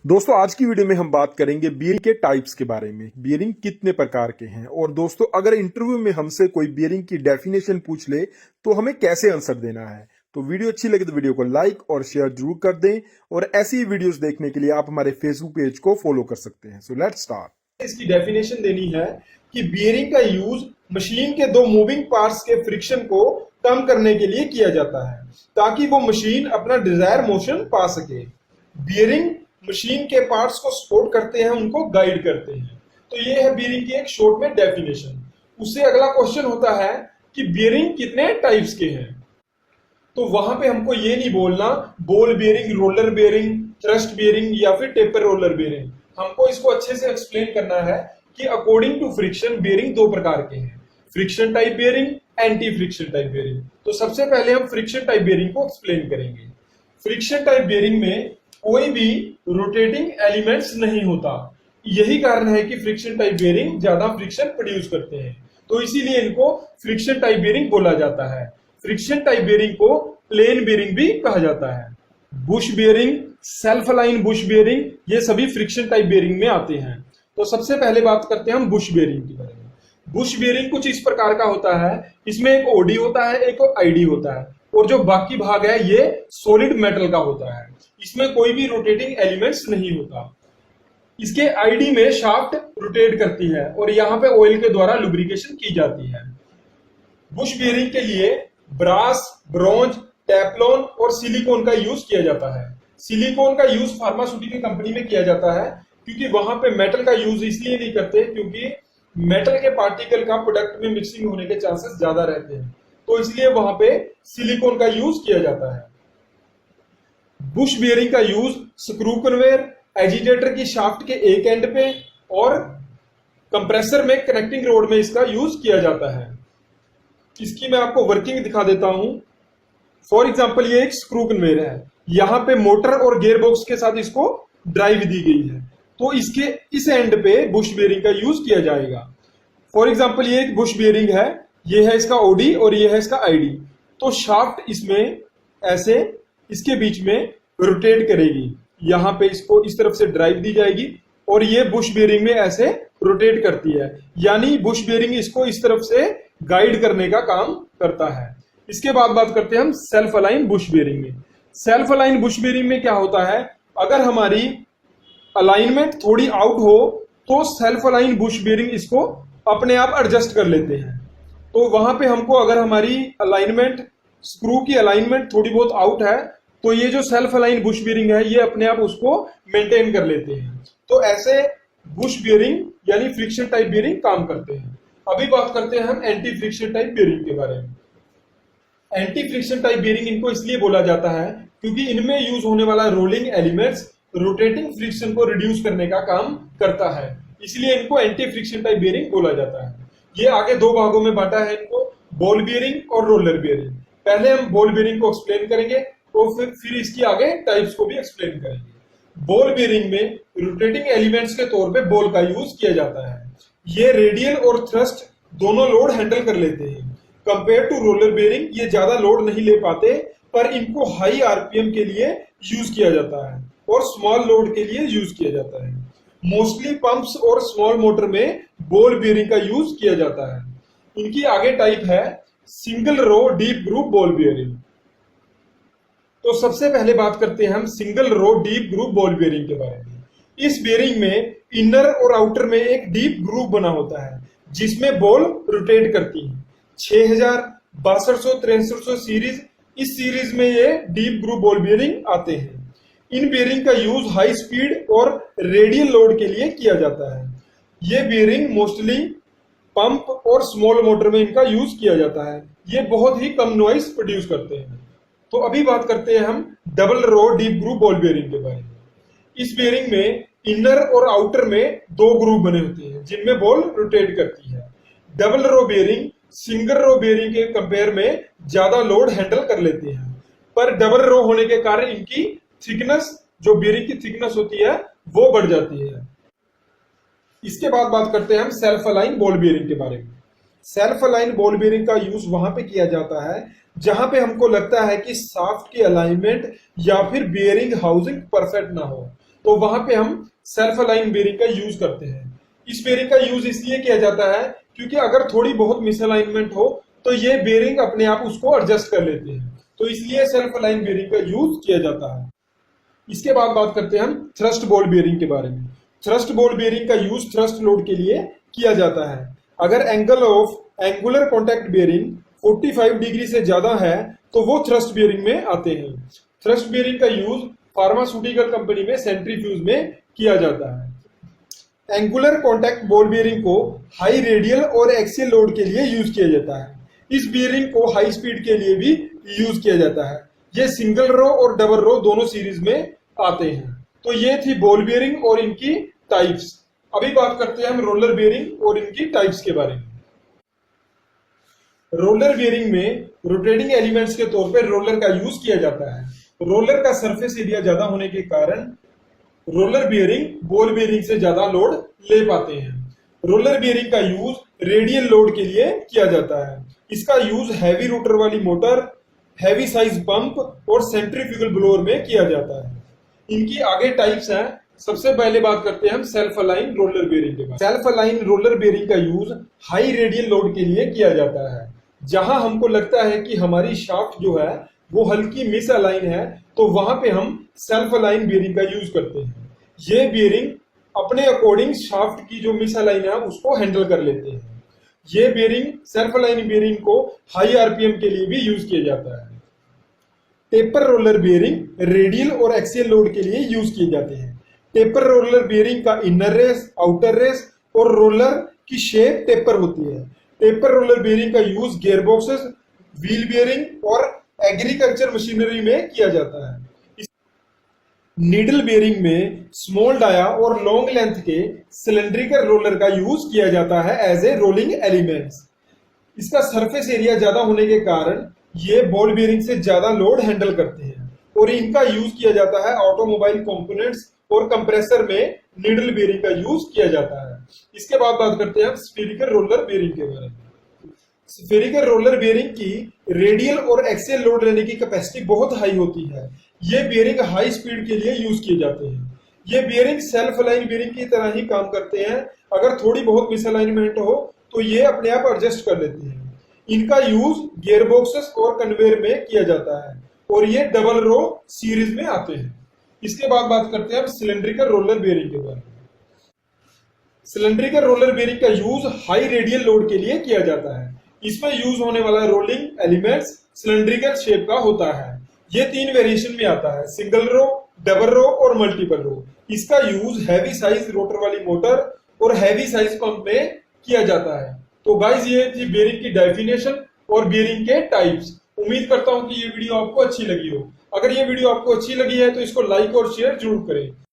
दोस्तों आज की वीडियो में हम बात करेंगे बियरिंग के टाइप्स के बारे में। बियरिंग कितने प्रकार के हैं और दोस्तों अगर इंटरव्यू में हमसे कोई बियरिंग की डेफिनेशन पूछ ले तो हमें कैसे आंसर देना है। तो वीडियो अच्छी लगे तो वीडियो को लाइक और शेयर जरूर कर दें और ऐसी ही वीडियोस देखने के लिए आप हमारे फेसबुक पेज को फॉलो कर सकते हैं। So let's start. इसकी डेफिनेशन देनी है कि बियरिंग का यूज मशीन के दो मूविंग पार्ट्स के फ्रिक्शन को कम करने के लिए किया जाता है ताकि वो मशीन अपना डिजायर मोशन पा सके। बियरिंग मशीन के पार्ट्स को सपोर्ट करते हैं, उनको गाइड करते हैं। तो ये है बियरिंग की एक शॉर्ट में डेफिनेशन। उससे अगला क्वेश्चन होता है कि बियरिंग कितने टाइप्स के हैं। तो वहां पे हमको ये नहीं बोलना ball bearing, roller bearing, thrust bearing या फिर टेपर रोलर बियरिंग। हमको इसको अच्छे से एक्सप्लेन करना है कि अकॉर्डिंग टू फ्रिक्शन बियरिंग दो प्रकार के हैं, friction type bearing, anti friction type bearing. तो सबसे पहले हम फ्रिक्शन टाइप बियरिंग को एक्सप्लेन करेंगे। फ्रिक्शन टाइप बियरिंग में कोई भी रोटेटिंग एलिमेंट्स नहीं होता। यही कारण है कि फ्रिक्शन टाइप बियरिंग ज्यादा फ्रिक्शन प्रोड्यूस करते हैं, तो इसीलिए इनको फ्रिक्शन टाइप बियरिंग बोला जाता है। फ्रिक्शन टाइप बियरिंग को प्लेन बियरिंग भी कहा जाता है। Bush bearing, self align Bush bearing, ये सभी फ्रिक्शन टाइप बियरिंग में आते हैं। तो सबसे पहले बात करते हैं हम बुश बियरिंग के बारे में। बुश बियरिंग कुछ इस प्रकार का होता है, इसमें एक ओडी होता है, एक आईडी होता है और जो बाकी भाग है ये सॉलिड मेटल का होता है। इसमें कोई भी रोटेटिंग एलिमेंट्स नहीं होता। इसके आईडी में शाफ्ट रोटेट करती है और यहाँ पे ऑयल के द्वारा लुब्रिकेशन की जाती है। बुश बियरिंग के लिए ब्रास, ब्रोंज, टेफ्लॉन और सिलिकॉन का यूज किया जाता है। सिलिकॉन का यूज फार्मास्यूटिकल कंपनी में किया जाता है क्योंकि वहां पे मेटल का यूज इसलिए नहीं करते क्योंकि मेटल के पार्टिकल का प्रोडक्ट में मिक्सिंग होने के चांसेस ज्यादा रहते हैं, तो इसलिए वहां पे सिलिकॉन का यूज किया जाता है। बुश बियरिंग का यूज स्क्रू कन्वेयर, एजिटेटर की शाफ्ट के एक एंड पे और कंप्रेसर में कनेक्टिंग रोड में इसका यूज किया जाता है। इसकी मैं आपको वर्किंग दिखा देता हूं। फॉर एग्जांपल ये एक स्क्रू कन्वेयर है, यहां पे मोटर और गियर बॉक्स के साथ इसको ड्राइव दी गई है, तो इसके इस एंड पे बुश बियरिंग का यूज किया जाएगा। फॉर एग्जांपल ये एक बुश बियरिंग है, ये है इसका ओडी और ये है इसका आईडी। तो शाफ्ट इसमें ऐसे इसके बीच में रोटेट करेगी, यहां पे इसको इस तरफ से ड्राइव दी जाएगी और ये बुश बियरिंग में ऐसे रोटेट करती है, यानी बुश बियरिंग इसको इस तरफ से गाइड करने का काम करता है। इसके बाद बात करते हैं हम सेल्फ अलाइन बुश बियरिंग में। सेल्फ अलाइन बुश बियरिंग में क्या होता है, अगर हमारी अलाइनमेंट थोड़ी आउट हो तो सेल्फ अलाइन बुश बियरिंग इसको अपने आप एडजस्ट कर लेते हैं। तो वहां पे हमको अगर हमारी अलाइनमेंट, स्क्रू की अलाइनमेंट थोड़ी बहुत आउट है तो ये जो सेल्फ अलाइन बुश बियरिंग है ये अपने आप उसको मेंटेन कर लेते हैं। तो ऐसे बुश बियरिंग यानी फ्रिक्शन टाइप बियरिंग काम करते हैं। अभी बात करते हैं हम एंटी फ्रिक्शन टाइप बियरिंग के बारे में। एंटी फ्रिक्शन टाइप बियरिंग इनको इसलिए बोला जाता है क्योंकि इनमें यूज होने वाला रोलिंग एलिमेंट्स रोटेटिंग फ्रिक्शन को रिड्यूस करने का काम करता है, इसलिए इनको एंटी फ्रिक्शन टाइप बियरिंग बोला जाता है। ये आगे दो भागों में बांटा है इनको, बॉल बियरिंग और रोलर बियरिंग। पहले हम बॉल बियरिंग को एक्सप्लेन करेंगे तो फिर इसकी आगे टाइप्स को भी एक्सप्लेन करेंगे। बॉल बियरिंग में रोटेटिंग एलिमेंट्स के तौर पे बॉल का यूज किया जाता है। ये रेडियल और थ्रस्ट दोनों लोड हैंडल कर लेते हैं। कंपेयर टू रोलर बियरिंग ये ज्यादा लोड नहीं ले पाते, पर इनको हाई आरपीएम के लिए यूज किया जाता है और स्मॉल लोड के लिए यूज किया जाता है। मोस्टली पंप्स और स्मॉल मोटर में बॉल बियरिंग का यूज किया जाता है। इनकी आगे टाइप है single row deep groove ball bearing. तो सबसे पहले बात करते हैं हम single row deep groove ball bearing के बारे में। इस बियरिंग में इनर और आउटर में एक डीप ग्रूव बना होता है जिसमें बॉल रोटेट करती है। 6000, 6200, 6300 सीरीज, इस सीरीज में ये डीप ग्रूव बॉल बियरिंग आते हैं। इन बियरिंग का यूज हाई स्पीड और रेडियल लोड के लिए किया जाता है। ये बियरिंग मोस्टली पंप और स्मॉल मोटर में इनका यूज किया जाता है। ये बहुत ही कम नॉइस प्रोड्यूस करते हैं। तो अभी बात करते हैं हम double row deep groove ball bearing के बारे में। इस बियरिंग में इनर और आउटर में दो ग्रूव बने होते हैं जिनमें बॉल रोटेट करती है। Double row bearing single row bearing के कंपेयर में ज्यादा लोड हैंडल कर लेते हैं, पर डबल रो होने के कारण इनकी थिकनेस, जो बियरिंग की थिकनेस होती है, वो बढ़ जाती है। इसके बाद बात करते हैं हम सेल्फ अलाइन बॉल बियरिंग के बारे में। सेल्फ अलाइन बॉल बियरिंग का यूज वहां पे किया जाता है जहां पे हमको लगता है कि शाफ्ट की अलाइनमेंट या फिर बियरिंग हाउसिंग परफेक्ट ना हो। तो वहां पे हम सेल्फ अलाइन बेरिंग का यूज करते हैं। इस बेरिंग का यूज इसलिए किया जाता है क्योंकि अगर थोड़ी बहुत मिसअलाइनमेंट हो तो ये बेरिंग अपने आप उसको एडजस्ट कर लेते हैं, तो इसलिए सेल्फ अलाइन बेरिंग का यूज किया जाता है। इसके बाद बात करते हैं हम थ्रस्ट बॉल बेरिंग के बारे में। थ्रस्ट बॉल बेरिंग का यूज थ्रस्ट लोड के लिए किया जाता है। अगर angle of angular contact bearing 45 degree से ज्यादा है तो वो थ्रस्ट बेरिंग में आते हैं। थ्रस्ट बेरिंग का यूज फार्मास्यूटिकल कंपनी में सेंट्रीफ्यूज में किया जाता है। एंगुलर कॉन्टैक्ट बॉल बेरिंग को हाई रेडियल और एक्सियल लोड के लिए यूज किया जाता है। इस बेरिंग को हाई स्पीड के लिए भी यूज किया जाता है। ये सिंगल रो और डबल रो दोनों सीरीज में आते हैं। तो ये थी बॉल बेरिंग और इनकी टाइप्स। अभी बात करते हैं हम रोलर बेरिंग और इनकी टाइप्स के बारे में। रोलर बेरिंग में रोटेटिंग एलिमेंट्स के तौर पर रोलर का यूज किया जाता है। रोलर का सरफेस एरिया ज्यादा होने के कारण रोलर बेरिंग बॉल बेरिंग से ज्यादा लोड ले पाते हैं। रोलर बेरिंग का यूज रेडियल लोड के लिए किया जाता है। इसका यूज हैवी रोटर वाली मोटर, हैवी साइज पंप और सेंट्रीफ्यूगल ब्लोअर में किया जाता है। इनकी आगे टाइप्स हैं। सबसे पहले बात करते हैं हम सेल्फ अलाइन रोलर बेरिंग के बारे में। सेल्फ अलाइन रोलर बेरिंग का यूज हाई रेडियल लोड के लिए किया जाता है। जहां हमको लगता है कि हमारी शाफ्ट जो है वो हल्की मिस अलाइन है तो वहां पे हम सेल्फ अलाइन बेरिंग का यूज करते हैं। ये बेरिंग अपने अकॉर्डिंग शाफ्ट की जो मिस अलाइन है उसको हैंडल कर लेते हैं। ये बेरिंग सेल्फ अलाइन बेरिंग को हाई आरपीएम के लिए भी यूज किया जाता है। टेपर रोलर बेरिंग रेडियल और एक्सियल लोड के लिए यूज किए जाते हैं। टेपर रोलर बेरिंग का इनर रेस, आउटर रेस और रोलर की शेप टेपर होती है। टेपर रोलर बेरिंग का यूज गियरबॉक्सेस, व्हील बेरिंग और एग्रीकल्चर मशीनरी में किया जाता है। नीडल बेरिंग में स्मॉल डाया और लॉन्ग लेंथ के सिलेंड्रिकल रोलर का यूज किया जाता है एज ए रोलिंग एलिमेंट्स। इसका सरफेस एरिया ज्यादा होने के कारण ये बॉल बेरिंग से ज्यादा लोड हैंडल करते हैं और इनका यूज किया जाता है ऑटोमोबाइल कंपोनेंट्स और कंप्रेसर में नीडल बेरिंग का यूज किया जाता है। इसके बाद बात करते हैं हम स्फेरिकल रोलर बेरिंग के बारे में। स्फेरिकल रोलर बेरिंग की रेडियल और एक्सियल लोड लेने की कैपेसिटी बहुत हाई होती है। ये बेरिंग हाई स्पीड के लिए यूज किए जाते हैं। ये बेरिंग सेल्फ अलाइन बेरिंग की तरह ही काम करते हैं। अगर थोड़ी बहुत मिसअलाइनमेंट हो तो ये अपने आप एडजस्ट कर लेते हैं। इनका यूज गियरबॉक्सेस और कन्वेयर में किया जाता है और ये डबल रो सीरीज में आते हैं। इसके बाद बात करते हैं हम सिलेंड्रिकल रोलर बेरिंग के बारे में। सिलेंड्रिकल रोलर बेरिंग का यूज हाई रेडियल लोड के लिए किया जाता है। इसमें यूज होने वाला रोलिंग एलिमेंट्स सिलेंड्रिकल शेप का होता है। ये 3 वेरिएशन में आता है, सिंगल रो, डबल रो और मल्टीपल रो। इसका यूज हैवी साइज रोटर वाली मोटर और हैवी साइज पंप में किया जाता है। तो गाइस ये थी बेरिंग की डेफिनेशन और बेरिंग के टाइप्स। उम्मीद करता हूं कि ये वीडियो आपको अच्छी लगी हो। अगर ये वीडियो आपको अच्छी लगी है तो इसको लाइक और शेयर जरूर करें।